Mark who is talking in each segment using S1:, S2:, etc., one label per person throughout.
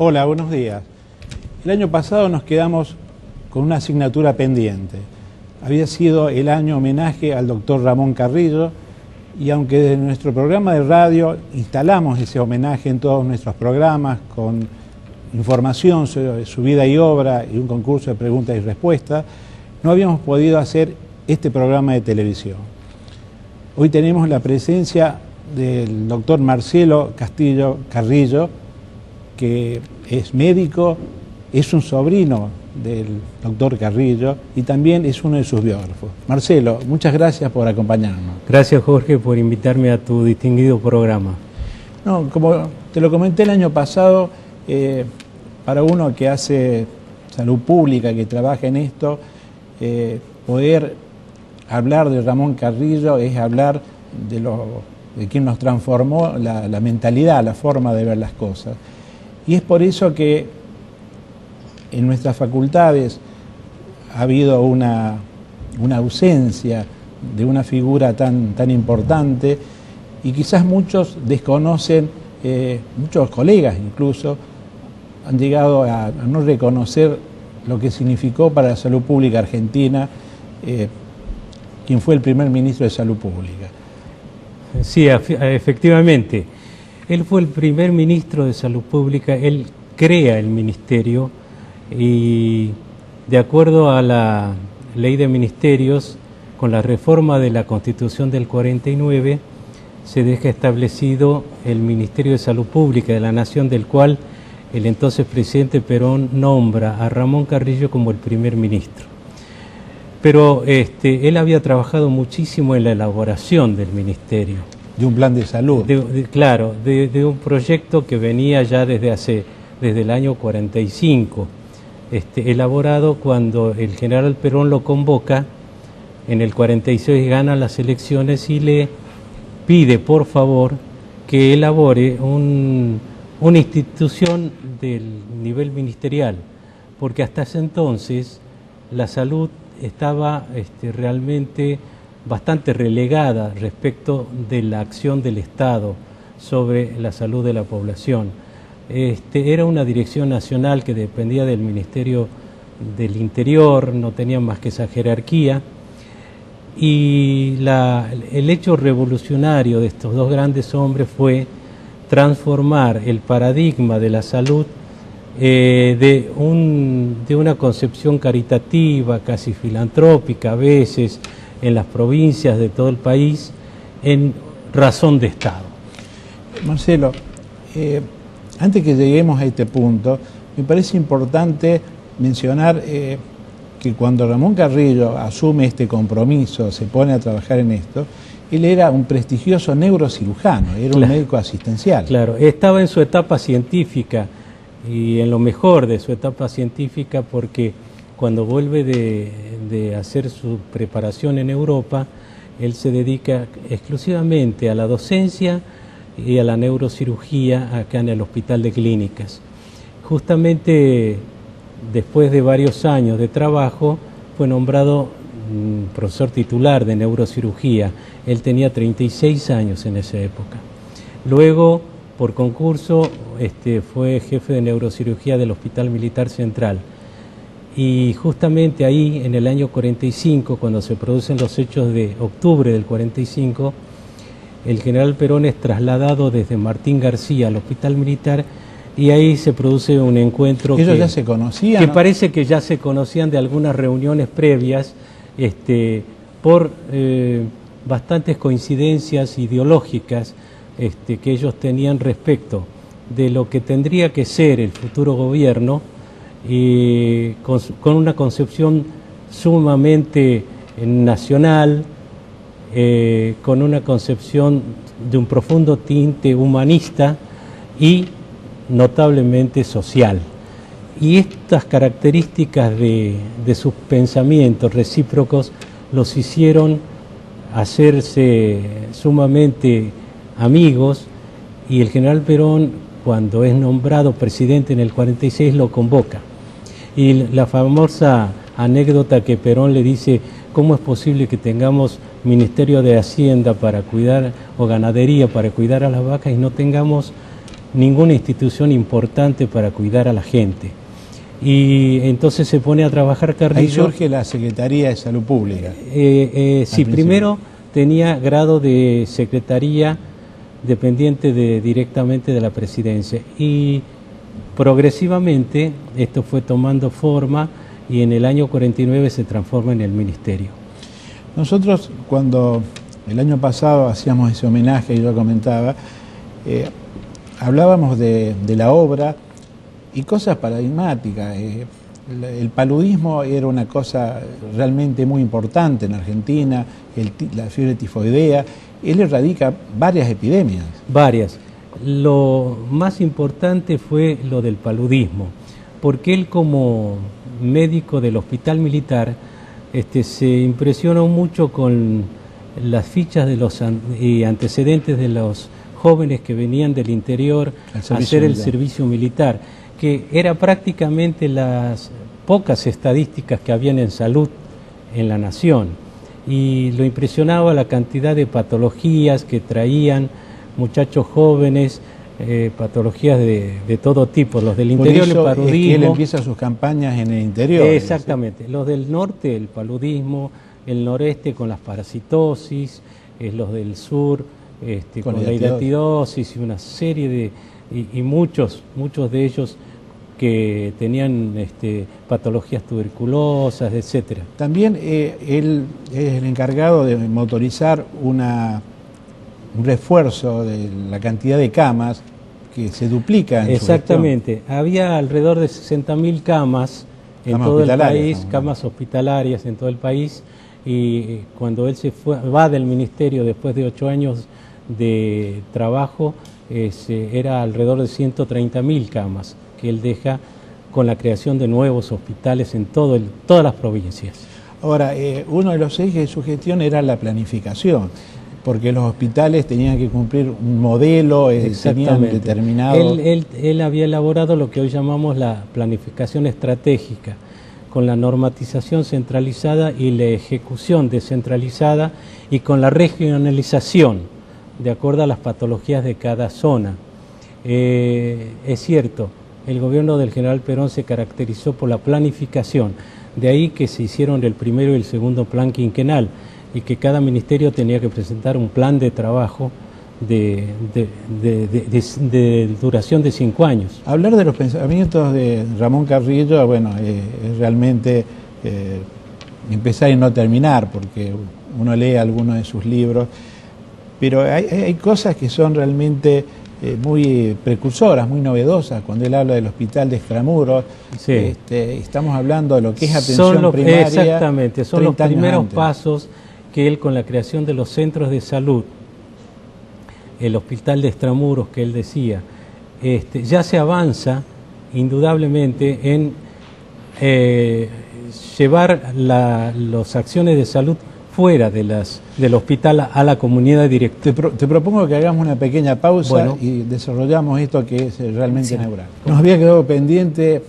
S1: Hola, buenos días. El año pasado nos quedamos con una asignatura pendiente. Había sido el año homenaje al doctor Ramón Carrillo y aunque desde nuestro programa de radio instalamos ese homenaje en todos nuestros programas con información sobre su vida y obra y un concurso de preguntas y respuestas, no habíamos podido hacer este programa de televisión. Hoy tenemos la presencia del doctor Marcelo Castillo Carrillo, que es médico, es un sobrino del doctor Carrillo y también es uno de sus biógrafos. Marcelo, muchas gracias por acompañarnos.
S2: Gracias, Jorge, por invitarme a tu distinguido programa.
S1: No, como te lo comenté el año pasado, para uno que hace salud pública, que trabaja en esto, poder hablar de Ramón Carrillo es hablar de quien nos transformó la mentalidad, la forma de ver las cosas. Y es por eso que en nuestras facultades ha habido una ausencia de una figura tan importante y quizás muchos desconocen, muchos colegas incluso, han llegado a no reconocer lo que significó para la salud pública argentina, quien fue el primer ministro de Salud Pública.
S2: Sí, efectivamente. Él fue el primer ministro de Salud Pública, él crea el ministerio y de acuerdo a la ley de ministerios, con la reforma de la Constitución del 49, se deja establecido el Ministerio de Salud Pública de la Nación, del cual el entonces presidente Perón nombra a Ramón Carrillo como el primer ministro. Pero él había trabajado muchísimo en la elaboración del ministerio.
S1: De un plan de salud.
S2: Claro, de un proyecto que venía ya desde el año 45, elaborado cuando el general Perón lo convoca, en el 46 gana las elecciones y le pide por favor que elabore una institución del nivel ministerial, porque hasta ese entonces la salud estaba realmente bastante relegada respecto de la acción del Estado sobre la salud de la población. Era una dirección nacional que dependía del Ministerio del Interior, no tenía más que esa jerarquía, y el hecho revolucionario de estos dos grandes hombres fue transformar el paradigma de la salud de una concepción caritativa, casi filantrópica a veces, en las provincias de todo el país, en razón de Estado.
S1: Marcelo, antes que lleguemos a este punto, me parece importante mencionar que cuando Ramón Carrillo asume este compromiso, se pone a trabajar en esto, él era un prestigioso neurocirujano, era un médico asistencial.
S2: Claro, estaba en su etapa científica y en lo mejor de su etapa científica, porque cuando vuelve de hacer su preparación en Europa, él se dedica exclusivamente a la docencia y a la neurocirugía acá en el Hospital de Clínicas. Justamente después de varios años de trabajo, fue nombrado profesor titular de neurocirugía. Él tenía 36 años en esa época. Luego, por concurso, fue jefe de neurocirugía del Hospital Militar Central. Y justamente ahí, en el año 45, cuando se producen los hechos de octubre del 45, el general Perón es trasladado desde Martín García al Hospital Militar y ahí se produce un encuentro.
S1: ¿Ellos ya se conocían?
S2: Que parece que ya se conocían de algunas reuniones previas, por bastantes coincidencias ideológicas que ellos tenían respecto de lo que tendría que ser el futuro gobierno, y con una concepción sumamente nacional, con una concepción de un profundo tinte humanista y notablemente social. Y estas características de sus pensamientos recíprocos los hicieron hacerse sumamente amigos, y el general Perón, cuando es nombrado presidente en el 46, lo convoca. Y la famosa anécdota que Perón le dice: ¿cómo es posible que tengamos Ministerio de Hacienda para cuidar, o Ganadería para cuidar a las vacas, y no tengamos ninguna institución importante para cuidar a la gente. Y entonces se pone a trabajar Carrillo.
S1: Ahí surge la Secretaría de Salud Pública.
S2: Sí, primero tenía grado de secretaría dependiente directamente de la presidencia, y progresivamente esto fue tomando forma y en el año 49 se transforma en el ministerio.
S1: Nosotros, cuando el año pasado hacíamos ese homenaje, y yo comentaba, hablábamos de la obra y cosas paradigmáticas. El paludismo era una cosa realmente muy importante en Argentina, la fiebre tifoidea. Él erradica varias epidemias.
S2: Varias. Lo más importante fue lo del paludismo, porque él, como médico del Hospital Militar, se impresionó mucho con las fichas de los antecedentes de los jóvenes que venían del interior a hacer el servicio militar, que era prácticamente las pocas estadísticas que habían en salud en la nación. Y lo impresionaba la cantidad de patologías que traían muchachos jóvenes, patologías de todo tipo, los del interior, el paludismo.
S1: Es que él empieza sus campañas en el interior.
S2: Exactamente, los del norte, el paludismo, el noreste con las parasitosis, los del sur con la hidatidosis y una serie de, y muchos de ellos que tenían patologías tuberculosas, etcétera.
S1: También él es el encargado de motorizar un refuerzo de la cantidad de camas que se duplica en
S2: Exactamente, había alrededor de 60.000 camas en todo el país, camas hospitalarias en todo el país, y cuando él va del ministerio después de 8 años de trabajo, era alrededor de 130.000 camas que él deja con la creación de nuevos hospitales en todas las provincias.
S1: Ahora, uno de los ejes de su gestión era la planificación, porque los hospitales tenían que cumplir un modelo, tenían determinado...
S2: Él había elaborado lo que hoy llamamos la planificación estratégica, con la normatización centralizada y la ejecución descentralizada, y con la regionalización, de acuerdo a las patologías de cada zona. Es cierto, el gobierno del general Perón se caracterizó por la planificación, de ahí que se hicieron el primero y el segundo plan quinquenal, y que cada ministerio tenía que presentar un plan de trabajo de duración de 5 años.
S1: Hablar de los pensamientos de Ramón Carrillo, bueno, es realmente empezar y no terminar, porque uno lee algunos de sus libros, pero hay cosas que son realmente muy precursoras, muy novedosas. Cuando él habla del hospital de Extramuros, sí. Estamos hablando de lo que es atención primaria.
S2: Exactamente, son los primeros pasos que él, con la creación de los centros de salud, el hospital de Extramuros que él decía, ya se avanza indudablemente en llevar las acciones de salud fuera del hospital a la comunidad directa.
S1: Te propongo que hagamos una pequeña pausa y desarrollamos esto que es realmente neural. Nos había quedado pendiente,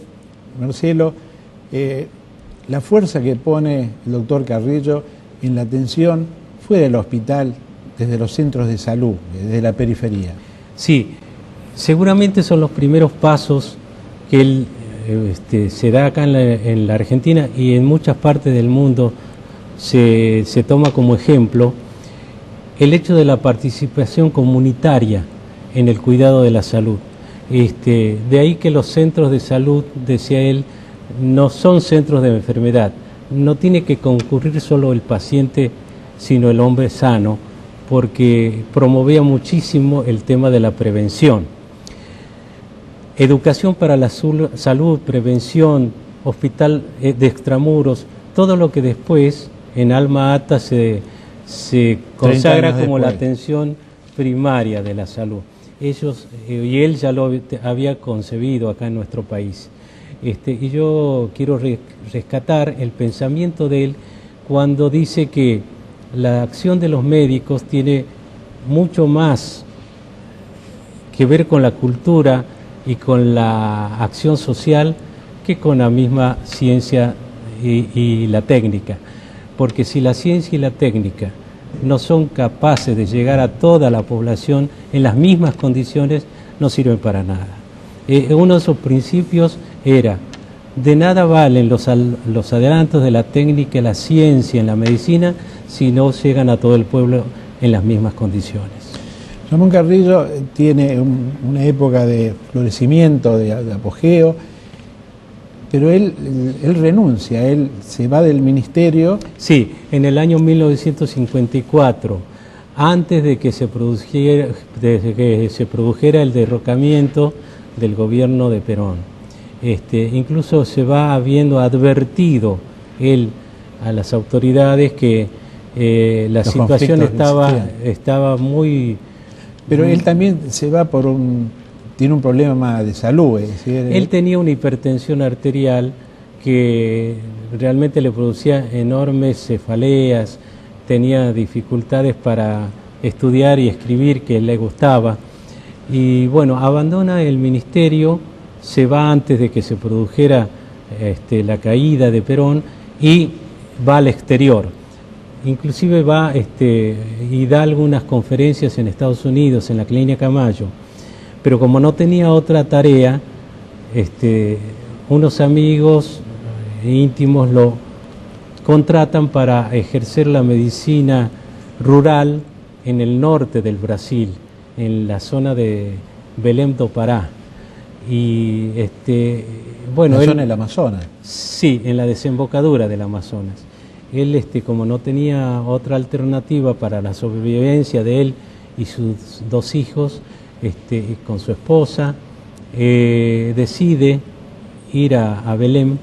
S1: Marcelo, la fuerza que pone el doctor Carrillo en la atención fuera del hospital, desde los centros de salud, desde la periferia.
S2: Sí, seguramente son los primeros pasos que él se da acá en la Argentina, y en muchas partes del mundo se toma como ejemplo el hecho de la participación comunitaria en el cuidado de la salud. De ahí que los centros de salud, decía él, no son centros de enfermedad. No tiene que concurrir solo el paciente, sino el hombre sano, porque promovía muchísimo el tema de la prevención. Educación para la salud, prevención, hospital de Extramuros, todo lo que después en Alma Ata se consagra como la atención primaria de la salud. Y él ya lo había concebido acá en nuestro país. Y yo quiero rescatar el pensamiento de él cuando dice que la acción de los médicos tiene mucho más que ver con la cultura y con la acción social que con la misma ciencia y la técnica. Porque si la ciencia y la técnica no son capaces de llegar a toda la población en las mismas condiciones, no sirven para nada. Uno de esos principios era: de nada valen los adelantos de la técnica, la ciencia, en la medicina, si no llegan a todo el pueblo en las mismas condiciones.
S1: Ramón Carrillo tiene una época de florecimiento, de apogeo, pero él renuncia, él se va del ministerio.
S2: Sí, en el año 1954, antes de que se produjera el derrocamiento del gobierno de Perón. Incluso se va habiendo advertido él a las autoridades que la situación estaba muy...
S1: Pero él también se va tiene un problema de salud. Es decir,
S2: él tenía una hipertensión arterial que realmente le producía enormes cefaleas, tenía dificultades para estudiar y escribir, que le gustaba. Y bueno, abandona el ministerio, se va antes de que se produjera la caída de Perón y va al exterior. Inclusive va y da algunas conferencias en Estados Unidos, en la Clínica Mayo. Pero como no tenía otra tarea, unos amigos íntimos lo contratan para ejercer la medicina rural en el norte del Brasil, en la zona de Belém do Pará. Y bueno,
S1: la zona del Amazonas.
S2: Sí, en la desembocadura del Amazonas. Él, como no tenía otra alternativa para la sobrevivencia de él y sus dos hijos, con su esposa, decide ir a Belém,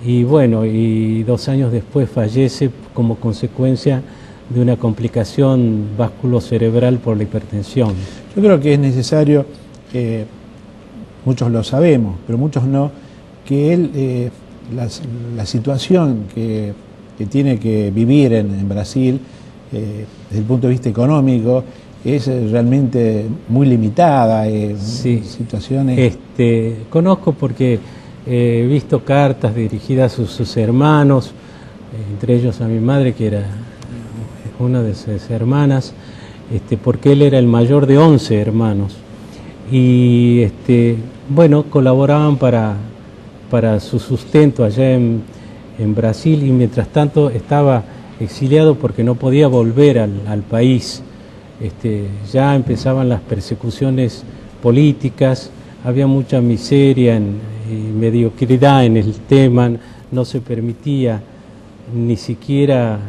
S2: y bueno, y 2 años después fallece como consecuencia de una complicación vasculocerebral por la hipertensión.
S1: Yo creo que es necesario, muchos lo sabemos, pero muchos no, que él, la situación que tiene que vivir en Brasil, desde el punto de vista económico, es realmente muy limitada.
S2: Sí.
S1: Situaciones...
S2: Conozco porque he visto cartas dirigidas a sus hermanos, entre ellos a mi madre, que era una de sus hermanas, porque él era el mayor de 11 hermanos. Y bueno, colaboraban para su sustento allá en Brasil, y mientras tanto estaba exiliado porque no podía volver al país. Ya empezaban las persecuciones políticas, había mucha miseria y mediocridad en el tema, no se permitía ni siquiera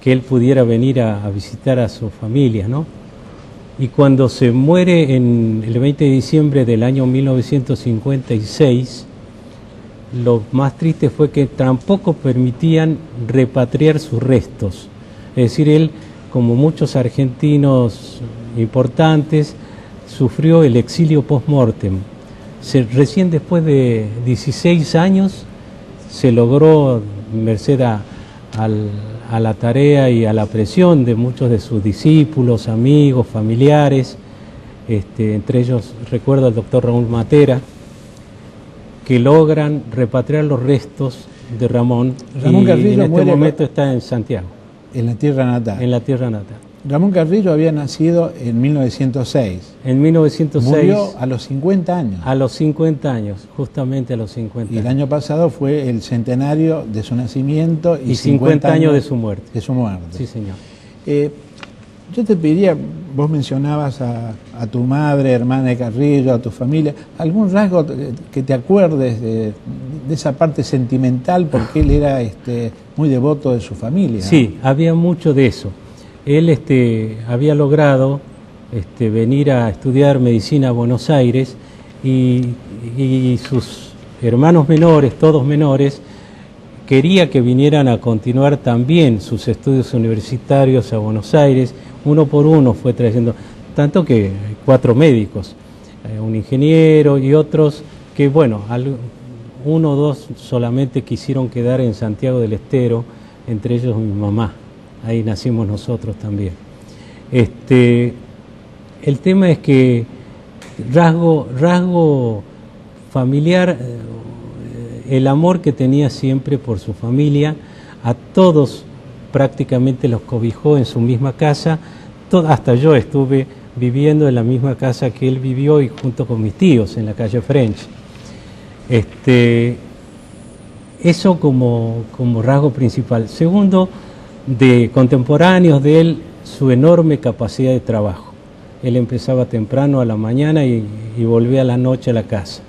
S2: que él pudiera venir a visitar a su familia, ¿no? Y cuando se muere en el 20 de diciembre del año 1956, lo más triste fue que tampoco permitían repatriar sus restos. Es decir, él, como muchos argentinos importantes, sufrió el exilio post-mortem. Recién después de 16 años se logró, merced a la tarea y a la presión de muchos de sus discípulos, amigos, familiares, entre ellos recuerdo al doctor Raúl Matera, que logran repatriar los restos de Ramón.
S1: Ramón Carrillo
S2: en este momento está en Santiago.
S1: En la tierra natal.
S2: En la tierra natal.
S1: Ramón Carrillo había nacido en 1906.
S2: En 1906.
S1: Murió a los 50 años.
S2: A los 50 años, justamente a los 50 años.
S1: Y el año pasado fue el centenario de su nacimiento
S2: y 50 años de su muerte.
S1: De su muerte.
S2: Sí, señor.
S1: Yo te pediría, vos mencionabas a tu madre, hermana de Carrillo, a tu familia, algún rasgo que te acuerdes de esa parte sentimental, porque él era muy devoto de su familia, ¿no?
S2: Sí, había mucho de eso. Él había logrado venir a estudiar medicina a Buenos Aires, y sus hermanos menores, todos menores, quería que vinieran a continuar también sus estudios universitarios a Buenos Aires. Uno por uno fue trayendo, tanto que 4 médicos, un ingeniero y otros que, bueno, 1 o 2 solamente quisieron quedar en Santiago del Estero, entre ellos mi mamá. Ahí nacimos nosotros también. El tema es que rasgo familiar, el amor que tenía siempre por su familia, a todos prácticamente los cobijó en su misma casa. Hasta yo estuve viviendo en la misma casa que él vivió y junto con mis tíos en la calle French. Eso como rasgo principal. Segundo, de contemporáneos de él, su enorme capacidad de trabajo. Él empezaba temprano a la mañana y volvía a la noche a la casa.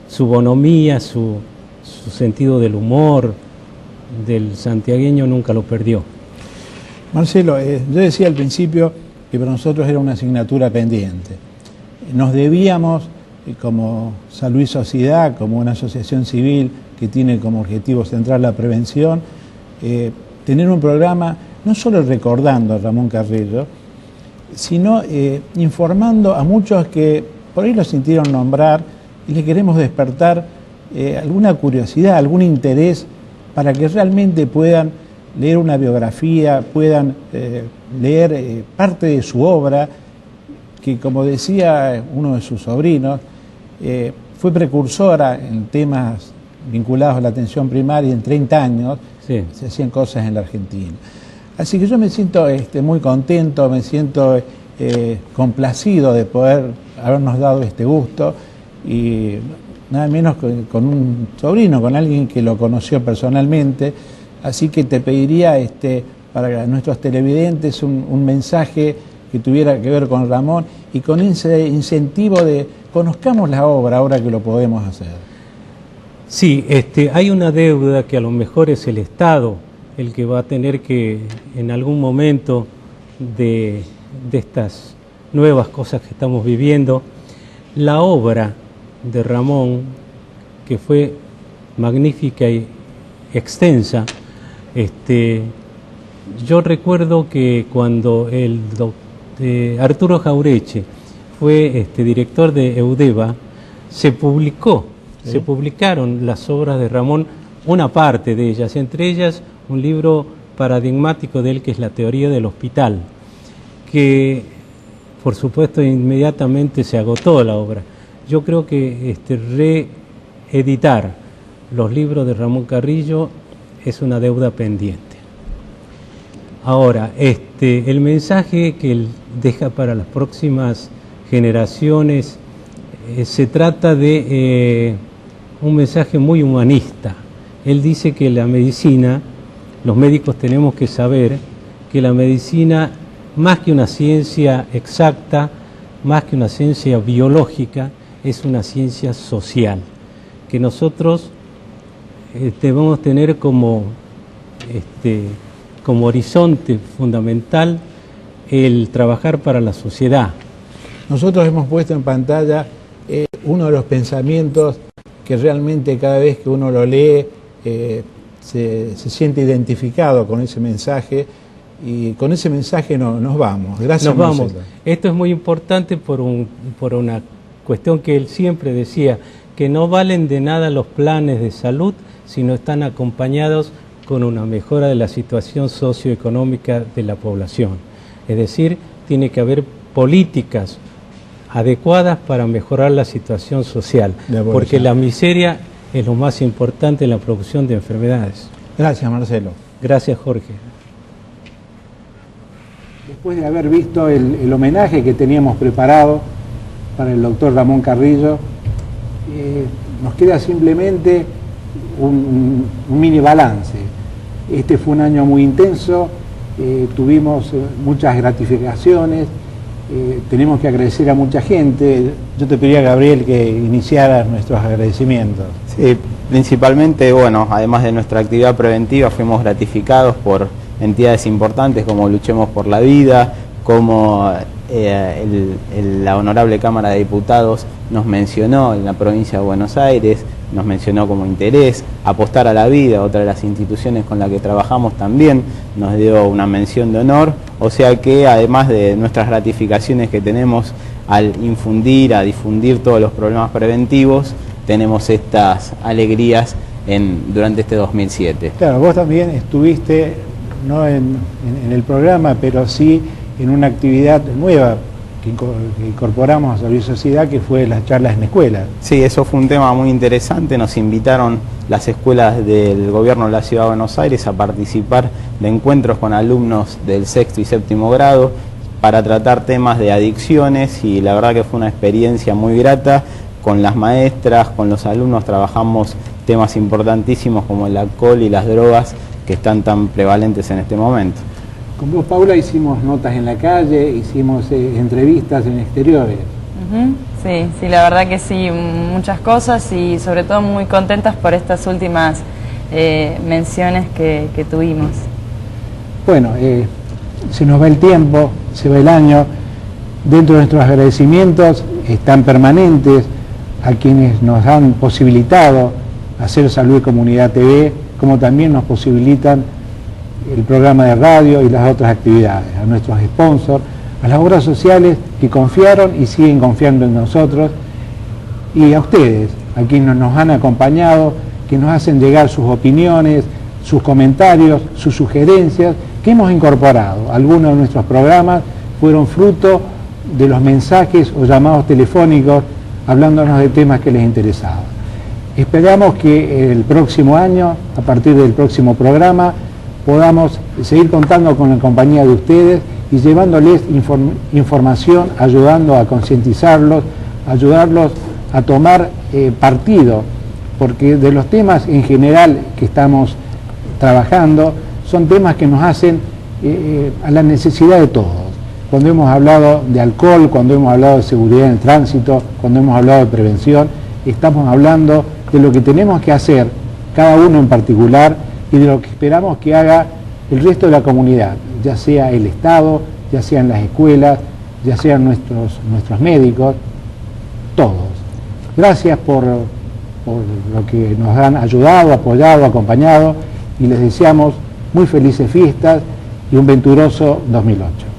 S2: Su bonomía, su sentido del humor, del santiagueño, nunca lo perdió.
S1: Marcelo, yo decía al principio que para nosotros era una asignatura pendiente. Nos debíamos, como San Luis Sociedad, como una asociación civil que tiene como objetivo central la prevención, tener un programa no solo recordando a Ramón Carrillo, sino informando a muchos que por ahí lo sintieron nombrar y le queremos despertar alguna curiosidad, algún interés para que realmente puedan leer una biografía, puedan leer parte de su obra, que como decía uno de sus sobrinos, fue precursora en temas vinculados a la atención primaria. En 30 años
S2: sí,
S1: se hacían cosas en la Argentina. Así que yo me siento muy contento, me siento complacido de poder habernos dado este gusto, y nada menos con un sobrino, con alguien que lo conoció personalmente. Así que te pediría para nuestros televidentes un mensaje que tuviera que ver con Ramón y con ese incentivo de conozcamos la obra ahora que lo podemos hacer.
S2: Sí, hay una deuda que a lo mejor es el Estado el que va a tener que, en algún momento de estas nuevas cosas que estamos viviendo, la obra de Ramón, que fue magnífica y extensa. Yo recuerdo que cuando Arturo Jaureche fue director de Eudeva, se publicaron las obras de Ramón, una parte de ellas, entre ellas un libro paradigmático de él que es La teoría del hospital, que por supuesto inmediatamente se agotó la obra. Yo creo que reeditar los libros de Ramón Carrillo es una deuda pendiente. Ahora, el mensaje que él deja para las próximas generaciones se trata de un mensaje muy humanista. Él dice que la medicina, los médicos tenemos que saber que la medicina, más que una ciencia exacta, más que una ciencia biológica, es una ciencia social, que nosotros debemos tener como horizonte fundamental el trabajar para la sociedad.
S1: Nosotros hemos puesto en pantalla uno de los pensamientos que realmente cada vez que uno lo lee se siente identificado con ese mensaje, y con ese mensaje nos vamos. Gracias.
S2: Nos vamos. Esto es muy importante por una cuestión que él siempre decía, que no valen de nada los planes de salud si no están acompañados con una mejora de la situación socioeconómica de la población. Es decir, tiene que haber políticas adecuadas para mejorar la situación social, porque la miseria es lo más importante en la producción de enfermedades.
S1: Gracias, Marcelo.
S2: Gracias, Jorge.
S1: Después de haber visto el homenaje que teníamos preparado para el doctor Ramón Carrillo, nos queda simplemente un mini balance. Este fue un año muy intenso, tuvimos muchas gratificaciones, tenemos que agradecer a mucha gente. Yo te pediría, Gabriel, que iniciaras nuestros agradecimientos.
S3: Sí, principalmente, bueno, además de nuestra actividad preventiva, fuimos gratificados por entidades importantes como Luchemos por la Vida, como la Honorable Cámara de Diputados nos mencionó en la provincia de Buenos Aires, nos mencionó como interés. Apostar a la Vida, otra de las instituciones con la que trabajamos, también nos dio una mención de honor. O sea que además de nuestras gratificaciones que tenemos al a difundir todos los problemas preventivos, tenemos estas alegrías durante este 2007.
S1: Claro, vos también estuviste, no en el programa, pero sí en una actividad nueva que incorporamos a San Luis Sociedad, que fue las charlas en escuelas.
S3: Sí, eso fue un tema muy interesante. Nos invitaron las escuelas del gobierno de la Ciudad de Buenos Aires a participar de encuentros con alumnos del 6º y 7º grado para tratar temas de adicciones, y la verdad que fue una experiencia muy grata. Con las maestras, con los alumnos trabajamos temas importantísimos como el alcohol y las drogas que están tan prevalentes en este momento.
S1: Con vos, Paula, hicimos notas en la calle, hicimos entrevistas en exteriores.
S4: Sí, la verdad que sí, muchas cosas, y sobre todo muy contentas por estas últimas menciones que tuvimos.
S1: Bueno, se nos va el tiempo, se va el año. Dentro de nuestros agradecimientos están permanentes a quienes nos han posibilitado hacer Salud y Comunidad TV, como también nos posibilitan el programa de radio y las otras actividades, a nuestros sponsors, a las obras sociales que confiaron y siguen confiando en nosotros, y a ustedes, a quienes nos han acompañado, que nos hacen llegar sus opiniones, sus comentarios, sus sugerencias, que hemos incorporado. Algunos de nuestros programas fueron fruto de los mensajes o llamados telefónicos hablándonos de temas que les interesaban. Esperamos que el próximo año, a partir del próximo programa, podamos seguir contando con la compañía de ustedes y llevándoles información, ayudando a concientizarlos, ayudarlos a tomar partido, porque de los temas en general que estamos trabajando son temas que nos hacen a la necesidad de todos. Cuando hemos hablado de alcohol, cuando hemos hablado de seguridad en el tránsito, cuando hemos hablado de prevención, estamos hablando de lo que tenemos que hacer, cada uno en particular, y de lo que esperamos que haga el resto de la comunidad, ya sea el Estado, ya sean las escuelas, ya sean nuestros médicos, todos. Gracias por lo que nos han ayudado, apoyado, acompañado, y les deseamos muy felices fiestas y un venturoso 2008.